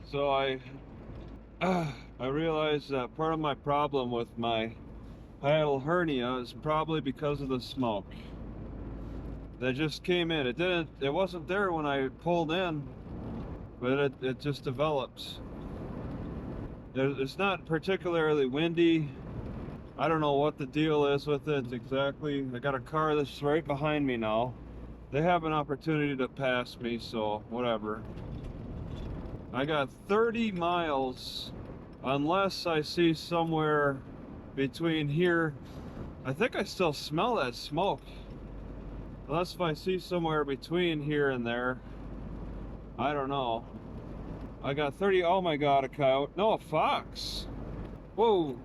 So I realized that part of my problem with my hiatal hernia is probably because of the smoke that just came in. It wasn't there when I pulled in, but it just developed. It's not particularly windy. I don't know what the deal is with it exactly. I got a car that's right behind me now. They have an opportunity to pass me, so whatever. I got 30 miles unless I see somewhere between here. I think I still smell that smoke. Unless if I see somewhere between here and there. I don't know. I got 30. Oh my god, a coyote. No, a fox. Whoa.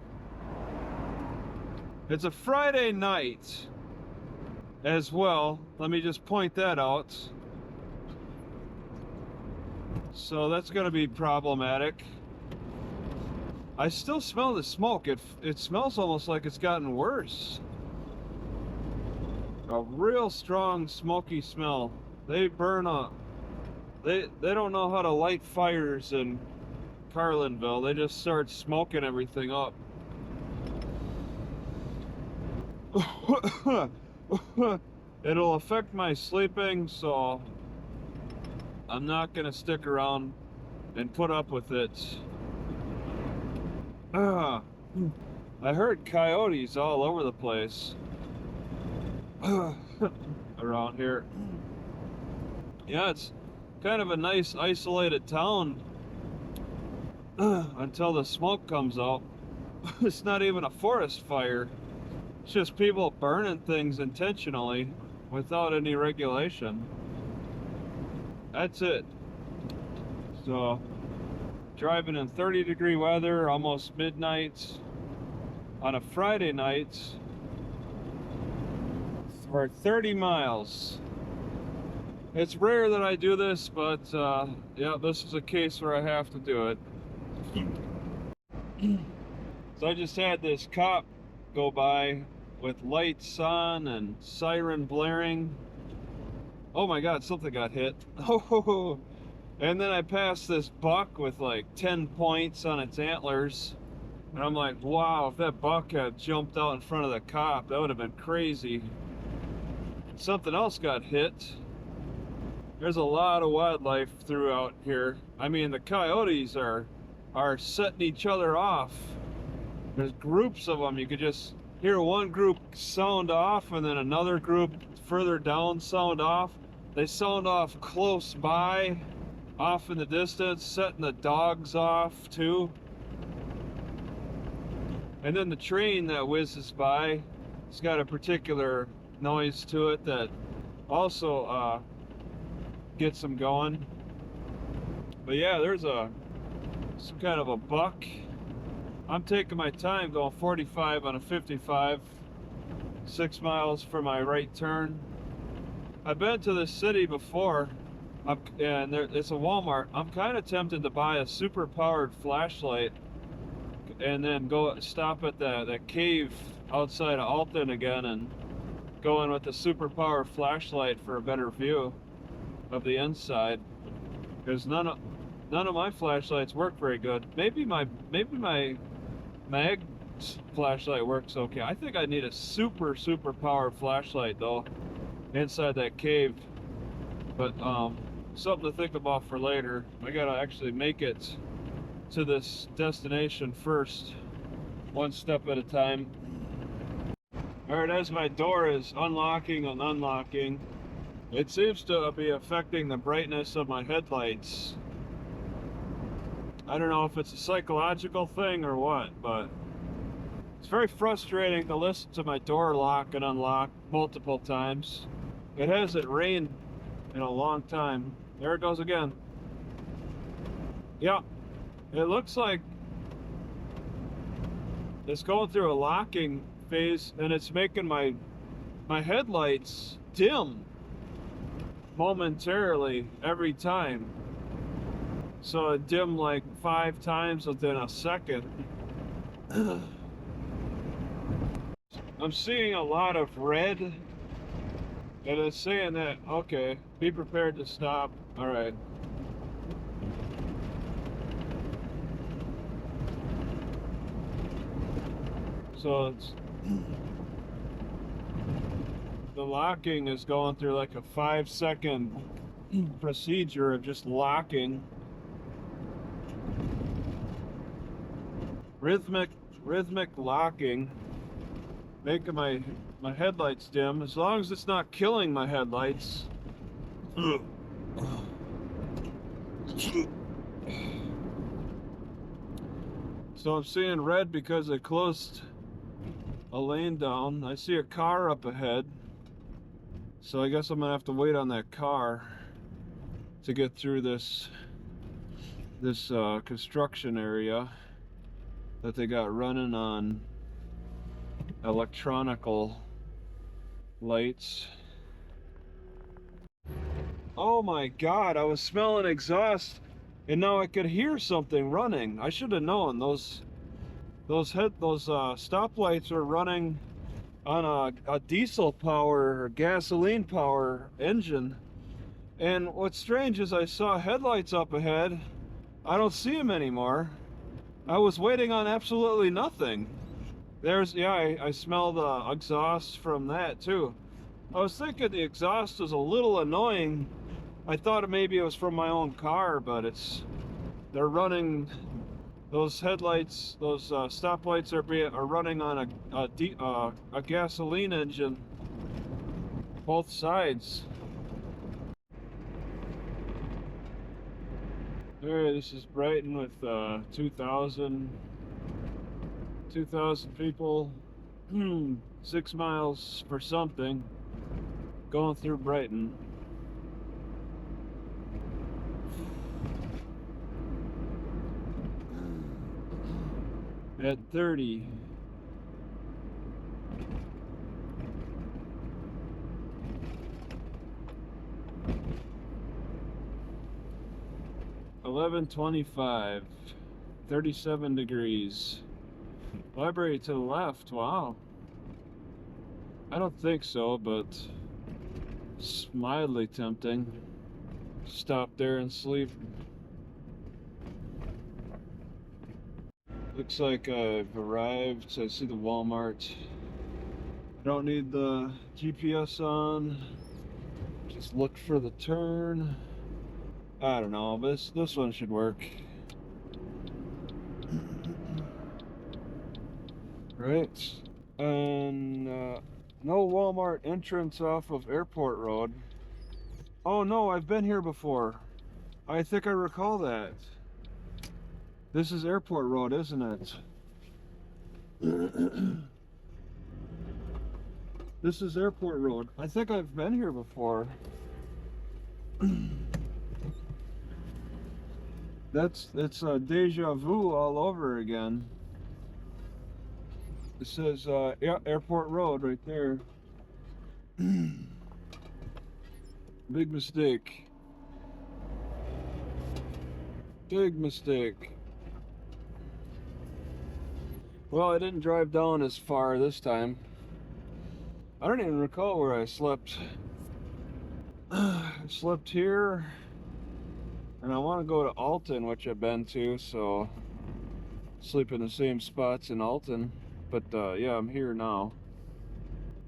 It's a Friday night as well. Let me just point that out. So that's going to be problematic. I still smell the smoke. It smells almost like it's gotten worse. A real strong smoky smell. They burn up. They don't know how to light fires in Carlinville. They just start smoking everything up. It'll affect my sleeping, so I'm not gonna stick around and put up with it. I heard coyotes all over the place around here. Yeah, it's kind of a nice isolated town until the smoke comes out. It's not even a forest fire. It's just people burning things intentionally without any regulation. That's it. So, driving in 30-degree weather, almost midnight, on a Friday night, for 30 miles. It's rare that I do this, but yeah, this is a case where I have to do it. So I just had this cop go by with lights on and siren blaring. Oh my god, something got hit. Oh, and then I passed this buck with like 10 points on its antlers. And I'm like, wow, if that buck had jumped out in front of the cop, that would have been crazy. Something else got hit. There's a lot of wildlife throughout here. I mean, the coyotes are setting each other off. There's groups of them. You could just hear one group sound off and then another group further down sound off. They sound off close by, off in the distance, setting the dogs off too. And then the train that whizzes by, it's got a particular noise to it that also gets them going. But yeah, there's some kind of a buck. I'm taking my time going 45 on a 55, 6 miles for my right turn. I've been to this city before, and it's a Walmart. I'm kind of tempted to buy a super powered flashlight and then go stop at the cave outside of Alton again and go in with the super powered flashlight for a better view of the inside, because none of my flashlights work very good. Maybe my mag flashlight works okay. I think I need a super powered flashlight though inside that cave, but something to think about for later. I gotta actually make it to this destination first, one step at a time. All right, as my door is unlocking and unlocking, it seems to be affecting the brightness of my headlights. I don't know if it's a psychological thing or what, but it's very frustrating to listen to my door lock and unlock multiple times. It hasn't rained in a long time. There it goes again. Yeah, it looks like it's going through a locking phase, and it's making my headlights dim momentarily every time. So it dimmed like 5 times within a second. I'm seeing a lot of red, and it's saying that, okay, be prepared to stop. All right. So it's the locking is going through like a 5-second procedure of just locking. Rhythmic locking, making my headlights dim. As long as it's not killing my headlights. So I'm seeing red because I closed a lane down. I see a car up ahead, so I guess I'm gonna have to wait on that car to get through this construction area that they got running on electronical lights. Oh my God, I was smelling exhaust and now I could hear something running. I should have known those stoplights are running on a diesel power or gasoline power engine. And what's strange is I saw headlights up ahead. I don't see them anymore. I was waiting on absolutely nothing. I smell the exhaust from that too. I was thinking the exhaust was a little annoying. I thought maybe it was from my own car, but they're running those headlights, those stoplights are running on a gasoline engine, both sides. Alright, this is Brighton with 2,000 people, 6 miles for something, going through Brighton. At 30. $11:25, 37 degrees. Library to the left. Wow. I don't think so, but it's mildly tempting. Stop there and sleep. Looks like I've arrived. I see the Walmart. I don't need the GPS on. Just look for the turn. I don't know, but this one should work. Right. And no Walmart entrance off of Airport Road. Oh no, I've been here before. I think I recall that. This is Airport Road, isn't it? This is Airport Road. I think I've been here before. It's deja vu all over again. It says yeah, Airport Road right there. Big mistake. Big mistake. Well, I didn't drive down as far this time. I don't even recall where I slept. I slept here, and I want to go to Alton, which I've been to, so sleep in the same spots in Alton. But yeah, I'm here now.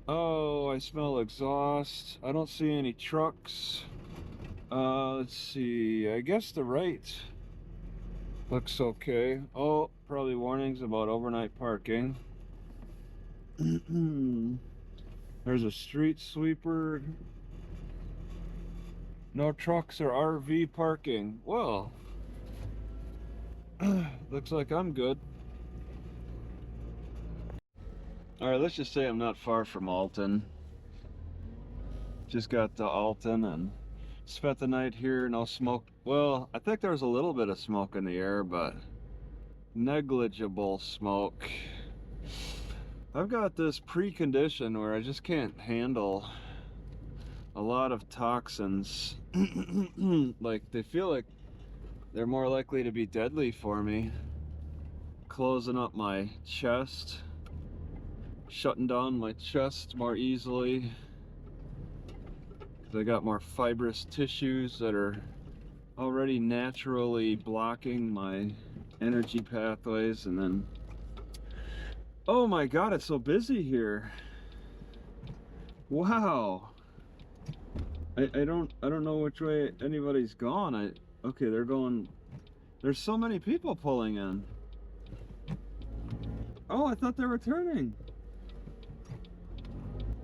Oh, I smell exhaust. I don't see any trucks. Let's see. I guess the right looks okay. Oh, probably warnings about overnight parking. There's a street sweeper. No trucks or RV parking. Well, looks like I'm good. Alright, let's just say I'm not far from Alton. Just got to Alton and spent the night here. No smoke. Well, I think there was a little bit of smoke in the air, but negligible smoke. I've got this precondition where I just can't handle a lot of toxins. Like, they feel like they're more likely to be deadly for me. Closing up my chest, shutting down my chest more easily. I got more fibrous tissues that are already naturally blocking my energy pathways, and then Oh my God, it's so busy here. Wow. I don't know which way anybody's gone. Okay, they're going. There's so many people pulling in. Oh, I thought they were turning.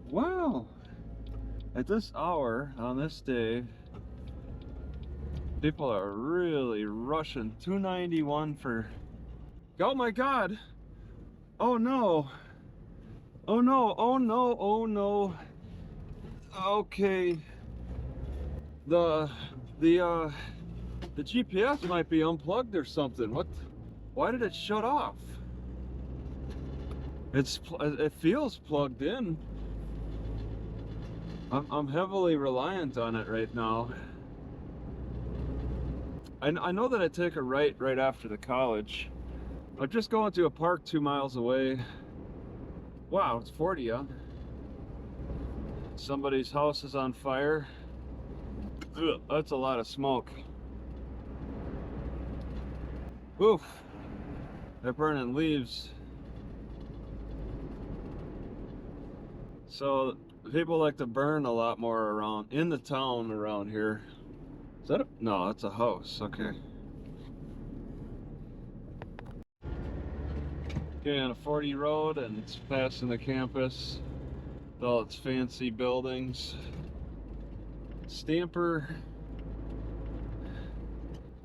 Wow. At this hour on this day, people are really rushing. 291 for. Oh my God. Oh no. Oh no. Oh no. Oh no. Okay. The the the GPS might be unplugged or something. What? Why did it shut off? It feels plugged in. I'm heavily reliant on it right now. I know that I take a right after the college. I'm just going to a park 2 miles away. Wow, it's 40, huh? Somebody's house is on fire. Ugh, that's a lot of smoke. Oof. They're burning leaves. So people like to burn a lot more around in the town around here. Is that no, that's a house. Okay. Okay, on a 40 road, and it's passing the campus with all its fancy buildings. Stamper.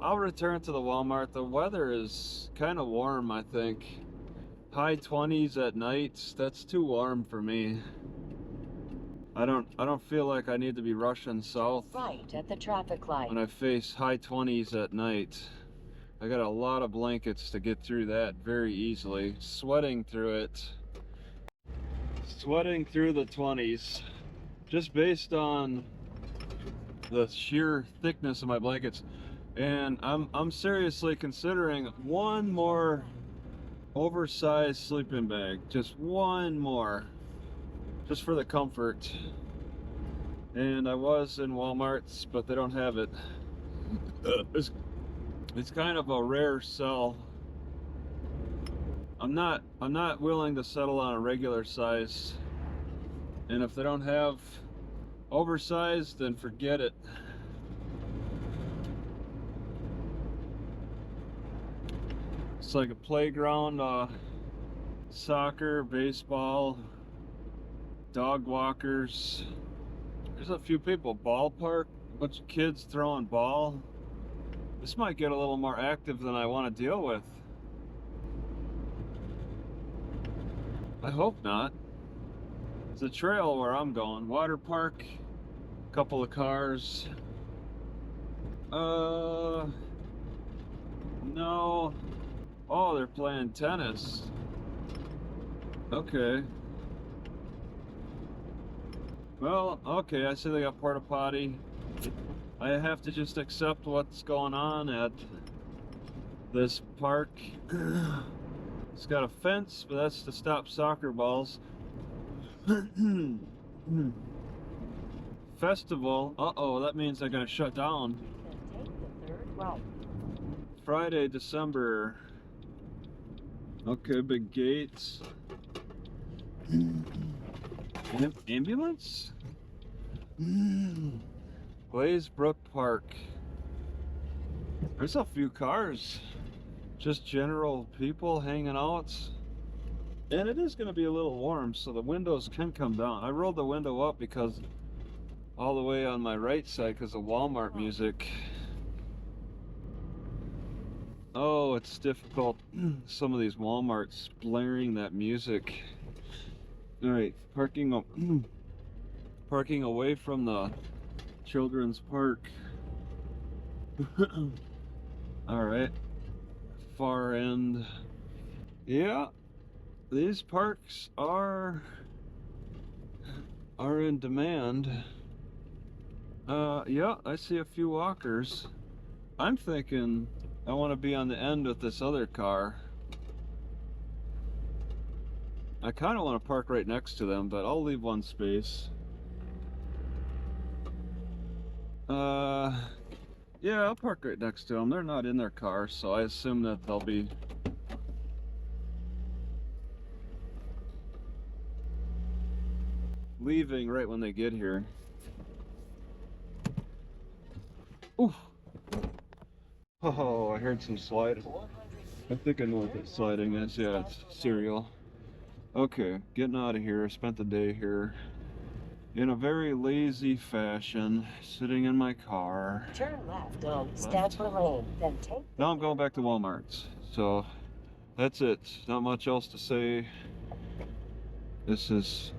I'll return to the Walmart. The weather is kind of warm, I think. High 20s at night. That's too warm for me. I don't feel like I need to be rushing south. Right at the traffic light. When I face high 20s at night. I got a lot of blankets to get through that very easily. Sweating through it. Sweating through the 20s. Just based on the sheer thickness of my blankets. And I'm seriously considering one more oversized sleeping bag. Just one more. Just for the comfort. And I was in Walmart's, but they don't have it. It's kind of a rare sell. I'm not willing to settle on a regular size. And if they don't have oversized, then forget it. It's like a playground, soccer, baseball, dog walkers. There's a few people. Ballpark, a bunch of kids throwing ball. This might get a little more active than I want to deal with. I hope not. It's a trail where I'm going. Water park, a couple of cars. No. Oh, they're playing tennis. Okay. Well, okay, I see they got porta potty. I have to just accept what's going on at this park. It's got a fence, but that's to stop soccer balls. Festival. Uh-oh, that means they're gonna shut down. Take the third right. Friday, December. Okay, big gates. Ambulance? Glazebrook Park. There's a few cars. Just general people hanging out. And it is going to be a little warm, so the windows can come down. I rolled the window up because all the way on my right side because of Walmart music. Oh, it's difficult. Some of these Walmarts blaring that music. All right, parking away from the children's park. All right, far end. Yeah, these parks are in demand. Yeah, I see a few walkers. I'm thinking I want to be on the end with this other car. I kind of want to park right next to them, but I'll leave one space. Yeah, I'll park right next to them. They're not in their car, so I assume that they'll be leaving right when they get here. Ooh. Oh, I heard some sliding. I think I know what that sliding is. Yeah, it's cereal. Okay, getting out of here. I spent the day here in a very lazy fashion, sitting in my car. Turn left on Stanford Lane, then take. Now I'm going back to Walmart's. So that's it. Not much else to say. This is.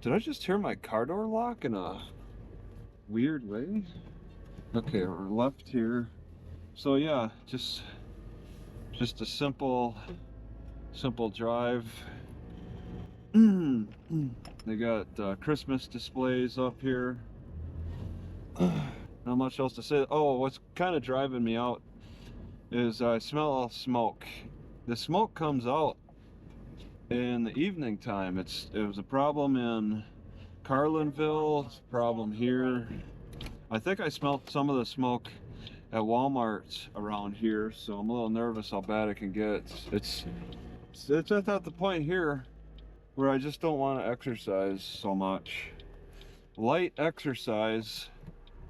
Did I just hear my car door lock in a weird way? Okay, we're left here. So yeah, just a simple drive. They got Christmas displays up here. Not much else to say. Oh, what's kind of driving me out is I smell smoke. The smoke comes out in the evening time. It was a problem in Carlinville. It's a problem here. I think I smelled some of the smoke at Walmart around here, so I'm a little nervous how bad it can get. It's at the point here where I just don't want to exercise so much. Light exercise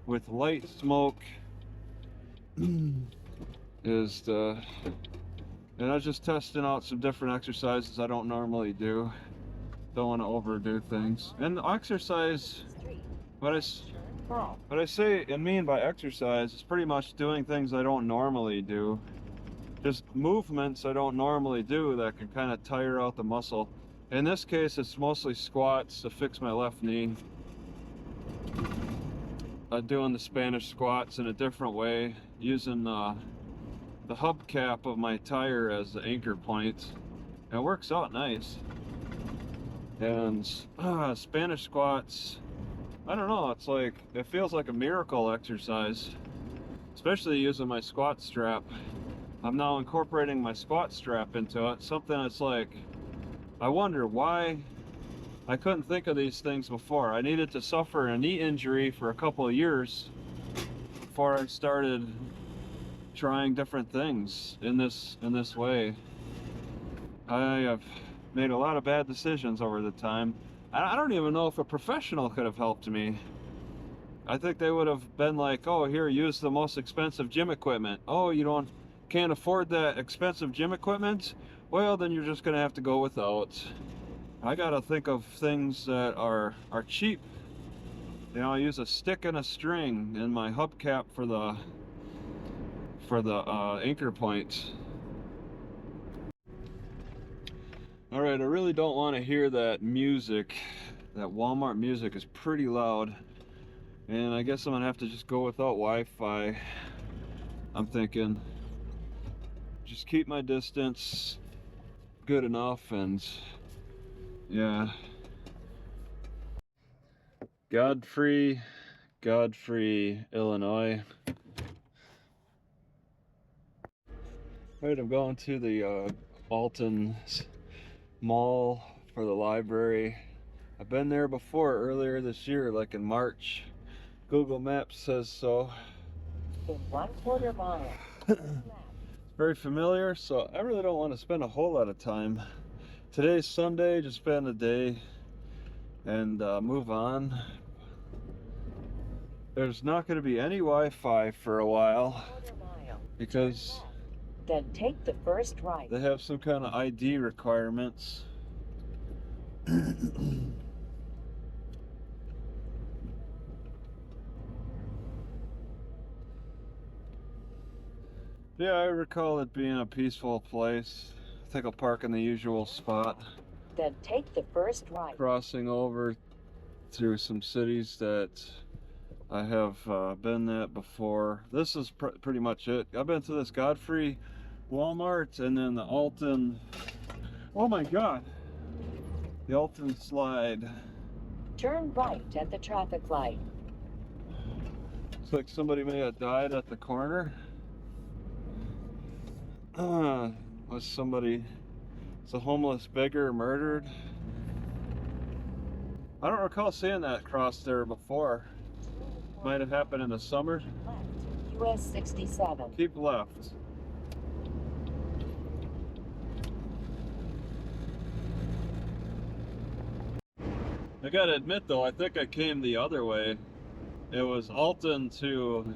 with light smoke is the, and I was just testing out some different exercises I don't normally do. Don't want to overdo things. And exercise, what I say and mean by exercise is pretty much doing things I don't normally do. Just movements I don't normally do that can kind of tire out the muscle. In this case, it's mostly squats to fix my left knee. Doing the Spanish squats in a different way, using the hubcap of my tire as the anchor point. It works out nice. And Spanish squats, I don't know, it's like, it feels like a miracle exercise, especially using my squat strap. I'm now incorporating my squat strap into it, something that's like, I wonder why I couldn't think of these things before. I needed to suffer a knee injury for a couple of years before I started trying different things in this way. I have made a lot of bad decisions over the time. I don't even know if a professional could have helped me. I think they would have been like, oh, here, use the most expensive gym equipment. Oh, you can't afford that expensive gym equipment? Well, then you're just gonna have to go without. I gotta think of things that are cheap. You know, I use a stick and a string in my hubcap for the anchor point. All right, I really don't want to hear that music. That Walmart music is pretty loud, and I guess I'm gonna have to just go without Wi-Fi. I'm thinking, just keep my distance good enough, and yeah. Godfrey, Illinois. Right, I'm going to the Alton mall for the library. I've been there before earlier this year, like in March. Google Maps says so. In 1/4 mile. It's very familiar, so I really don't want to spend a whole lot of time. Today's Sunday, just spend the day and move on. There's not going to be any Wi-Fi for a while because then take the first right. they have some kind of ID requirements. Yeah, I recall it being a peaceful place. I think I'll park in the usual spot. Then take the first right. Crossing over through some cities that I have been at before. This is pretty much it. I've been to this Godfrey Walmart and then the Alton. Oh my God. The Alton slide. Turn right at the traffic light. Looks like somebody may have died at the corner. Was a homeless beggar murdered? I don't recall seeing that cross there before. Might have happened in the summer. US 67. Keep left. I gotta admit though, I think I came the other way. It was Alton to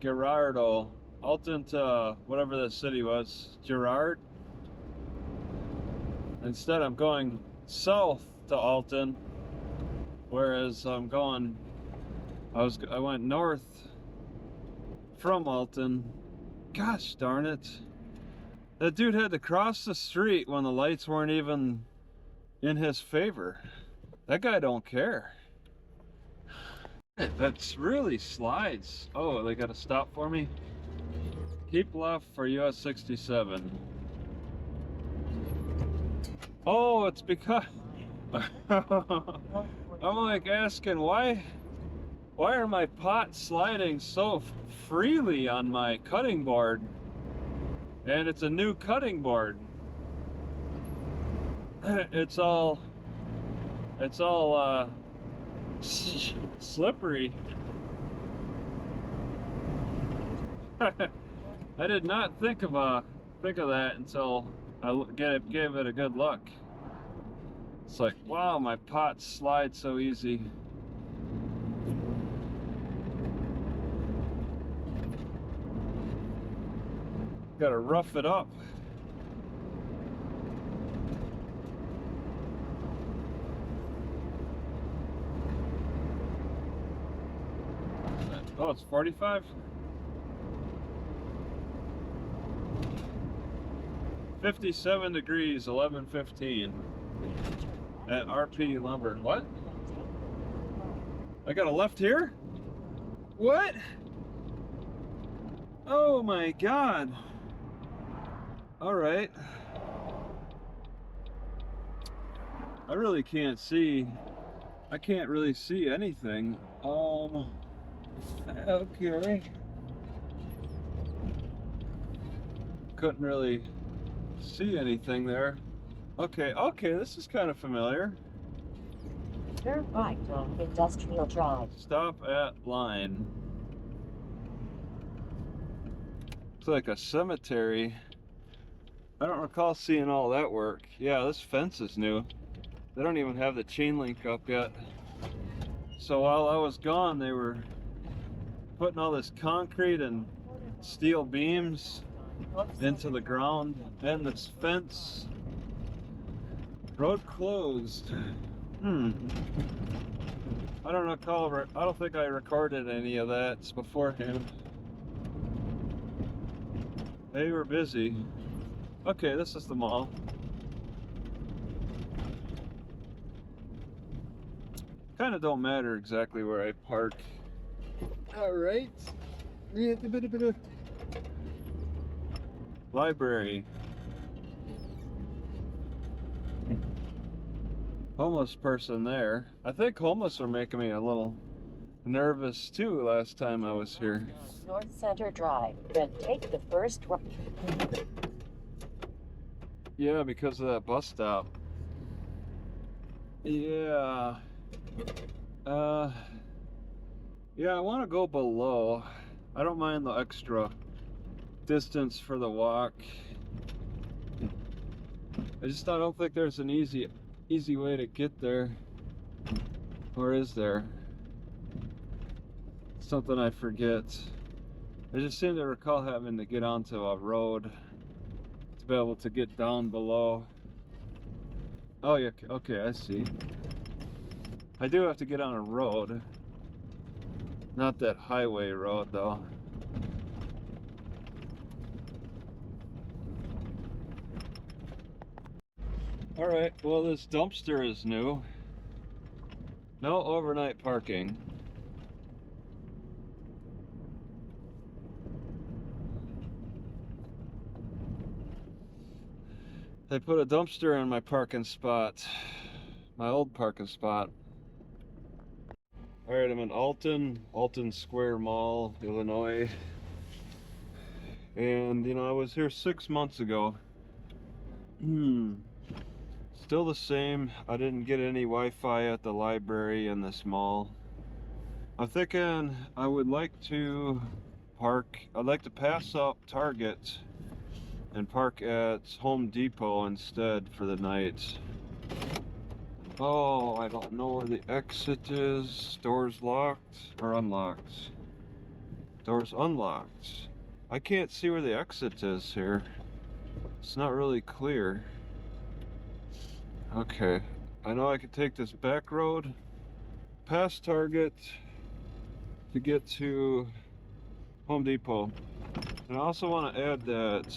Gerardo. Alton to whatever the city was, Gerard. Instead I'm going south to Alton, whereas I went north from Alton. Gosh darn it. That dude had to cross the street when the lights weren't even in his favor. That guy don't care. That's really slides. Oh, they got to stop for me? Keep left for US 67. Oh, it's because I'm like asking why are my pots sliding so freely on my cutting board? And it's a new cutting board. It's all slippery. I did not think of that until I gave it a good look. It's like, wow, my pots slide so easy. Gotta rough it up. Oh, it's 45? 57 degrees, 11:15 at RP Lumber. What? I got a left here? What? Oh my God. All right. I really can't see. I can't really see anything. Okay. Couldn't really see anything there. Okay, this is kind of familiar. Turn right on Industrial Drive. Stop at line. It's like a cemetery. I don't recall seeing all that work. Yeah, this fence is new. They don't even have the chain link up yet. So while I was gone, they were putting all this concrete and steel beams into the ground and this fence. Road closed. I don't think I recorded any of that beforehand. They were busy. Okay, this is the mall. Kind of don't matter exactly where I park. All right. Library. Homeless person there. I think homeless are making me a little nervous too last time I was here. North Center Drive, then take the first right. Yeah, because of that bus stop. Yeah. Yeah, I want to go below. I don't mind the extra distance for the walk. I don't think there's an easy way to get there. Or is there? Something I forget. I just seem to recall having to get onto a road to be able to get down below. Oh yeah, okay, I see. I do have to get on a road. Not that highway road though. Alright, well this dumpster is new. No overnight parking. They put a dumpster in my parking spot. My old parking spot. Alright, I'm in Alton Square Mall, Illinois. And, I was here 6 months ago. Still the same. I didn't get any Wi-Fi at the library in this mall. I'm thinking I would like to I'd like to pass up Target and park at Home Depot instead for the night. Oh, I don't know where the exit is. Doors locked or unlocked? Doors unlocked. I can't see where the exit is here. It's not really clear. Okay, I know I could take this back road past Target to get to Home Depot. And I also want to add that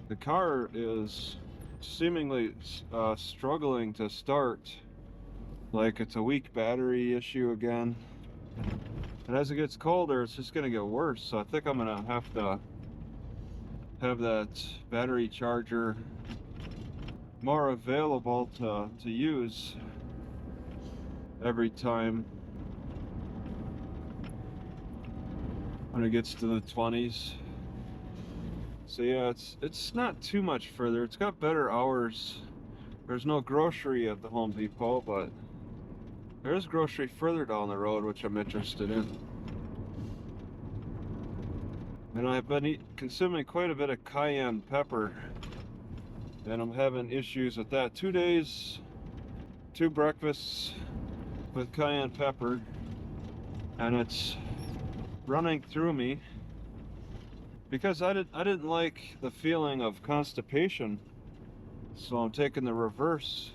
the car is seemingly struggling to start, like it's a weak battery issue again. And as it gets colder, it's just gonna get worse. So I think I'm gonna have to have that battery charger more available to use every time when it gets to the 20s. So yeah, it's not too much further. It's got better hours. There's no grocery at the Home Depot, but there is grocery further down the road, which I'm interested in. And I've been consuming quite a bit of cayenne pepper, and I'm having issues with that. 2 days, 2 breakfasts with cayenne pepper, and it's running through me because I didn't like the feeling of constipation, so I'm taking the reverse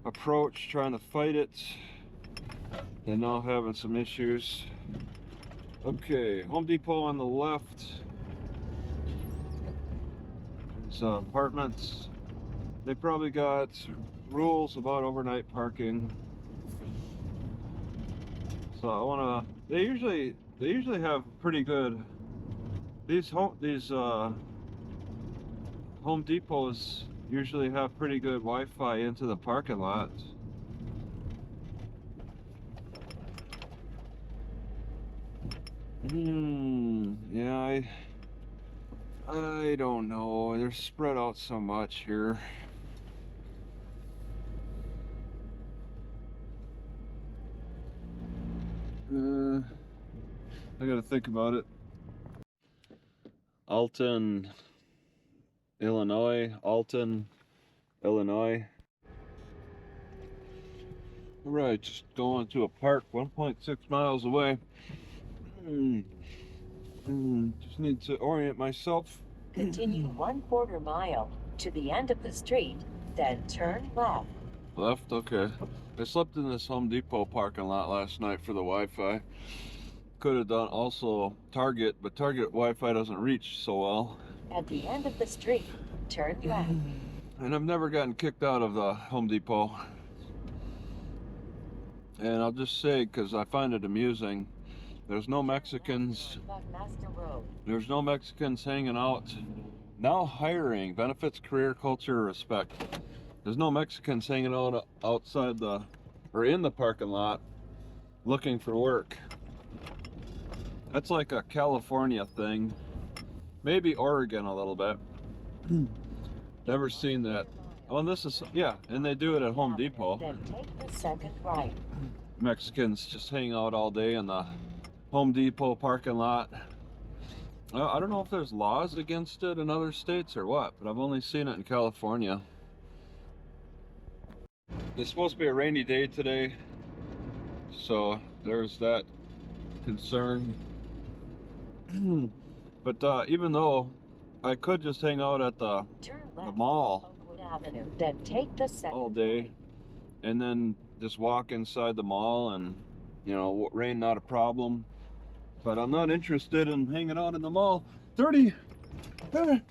approach, trying to fight it, and now having some issues. Okay, Home Depot on the left. There's apartments. They probably got rules about overnight parking. So I wanna. They usually have pretty good. These Home Depots usually have pretty good Wi-Fi into the parking lot. Yeah, I don't know. They're spread out so much here. I gotta think about it. Alton, Illinois. Alton, Illinois. All right, just going to a park 1.6 miles away. Just need to orient myself. Continue 1/4 mile to the end of the street, then turn left. Left, okay. I slept in this Home Depot parking lot last night for the Wi-Fi. Could have done also Target, but Target Wi-Fi doesn't reach so well. At the end of the street, turn left. And I've never gotten kicked out of the Home Depot. And I'll just say, because I find it amusing, there's no Mexicans. There's no Mexicans hanging out. Now hiring, benefits, career, culture, respect. There's no Mexicans hanging out outside or in the parking lot looking for work. That's like a California thing. Maybe Oregon a little bit. Never seen that. Oh, this is, yeah, and they do it at Home Depot. Then take the second right. Mexicans just hang out all day in the Home Depot parking lot. I don't know if there's laws against it in other states or what, but I've only seen it in California. It's supposed to be a rainy day today, so there's that concern. But even though I could just hang out at the mall Avenue, then take the all day and then just walk inside the mall and, you know, rain not a problem. But I'm not interested in hanging out in the mall. 30! Turn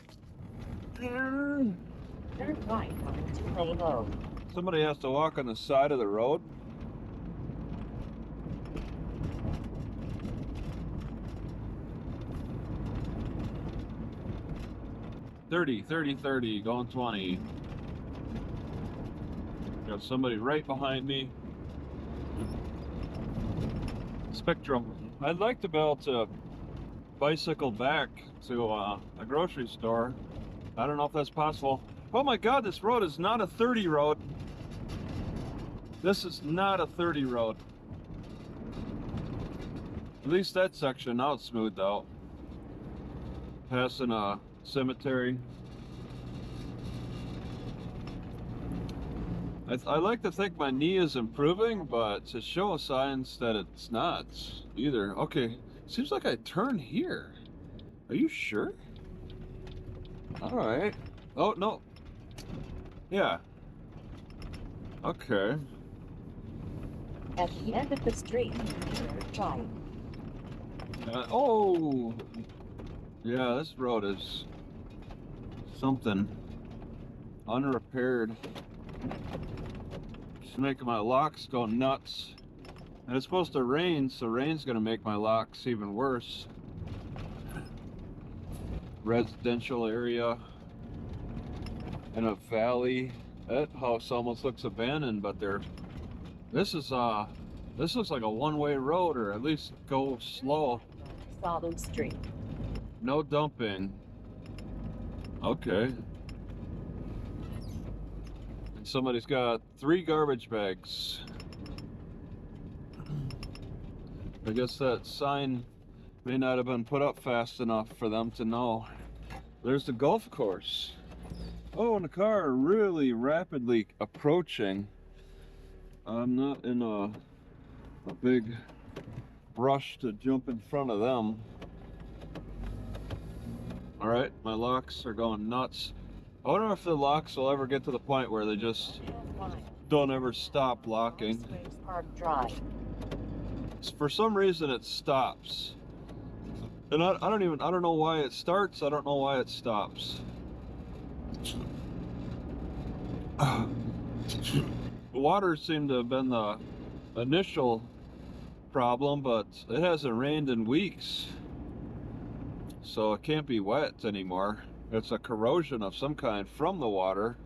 right onto Lane Road. Somebody has to walk on the side of the road. Thirty, going 20. Got somebody right behind me. Spectrum. I'd like to be able to bicycle back to a grocery store. I don't know if that's possible. Oh my God, this road is not a 30 road. This is not a 30 road. At least that section, now it's smoothed out. Passing a cemetery. I like to think my knee is improving, but to show signs that it's not either. Okay, seems like I turn here. Are you sure? All right. Oh, no. Yeah. Okay. At the end of the street, turn right. Oh! Yeah, this road is something unrepaired. It's making my locks go nuts. And it's supposed to rain, so rain's gonna make my locks even worse. Residential area in a valley. That house almost looks abandoned, but this looks like a one-way road, or at least go slow. Solid Street. No dumping. Okay. And somebody's got 3 garbage bags. I guess that sign may not have been put up fast enough for them to know. There's the golf course. Oh, and the car really rapidly approaching. I'm not in a big rush to jump in front of them. All right, my locks are going nuts. I wonder if the locks will ever get to the point where they just don't ever stop locking. Springs Park Drive. For some reason it stops. And I don't know why it starts, I don't know why it stops. The water seemed to have been the initial problem, but it hasn't rained in weeks. So it can't be wet anymore. It's a corrosion of some kind from the water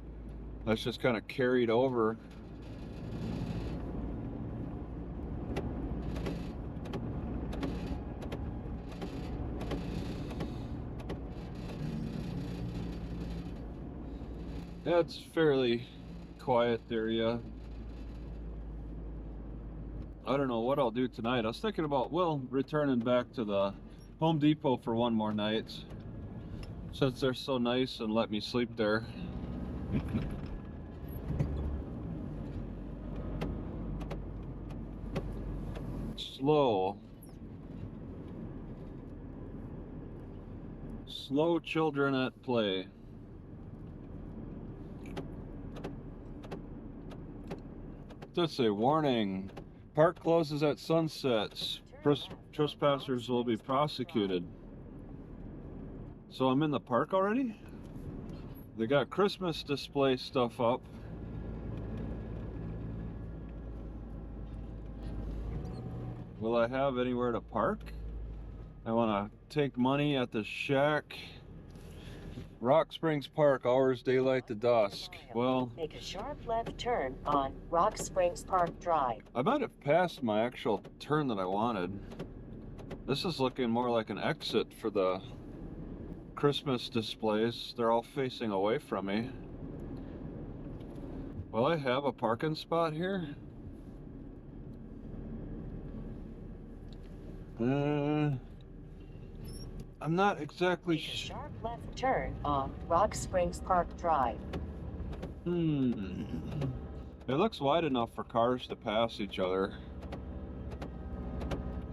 that's just kind of carried over. Yeah, it's fairly quiet area. I don't know what I'll do tonight. I was thinking about, well, returning back to the Home Depot for one more night, since they're so nice and let me sleep there. Slow children at play. Let's say warning. Park closes at sunset. Trespassers will be prosecuted. So I'm in the park already? They got Christmas display stuff up. Will I have anywhere to park? I want to take money at the shack. Rock Springs Park, hours daylight to dusk. Well, make a sharp left turn on Rock Springs Park Drive. I might have passed my actual turn that I wanted. This is looking more like an exit for the Christmas displays. They're all facing away from me. Will I have a parking spot here? I'm not exactly Make a sharp left turn on Rock Springs Park Drive. It looks wide enough for cars to pass each other.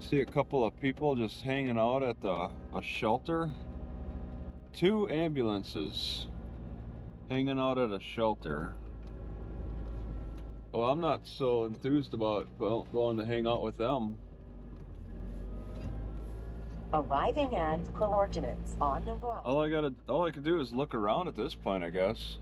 See a couple of people just hanging out at a shelter. 2 ambulances hanging out at a shelter. Well, I'm not so enthused about going to hang out with them. Arriving at coordinates on the road. All I can do is look around at this point, I guess.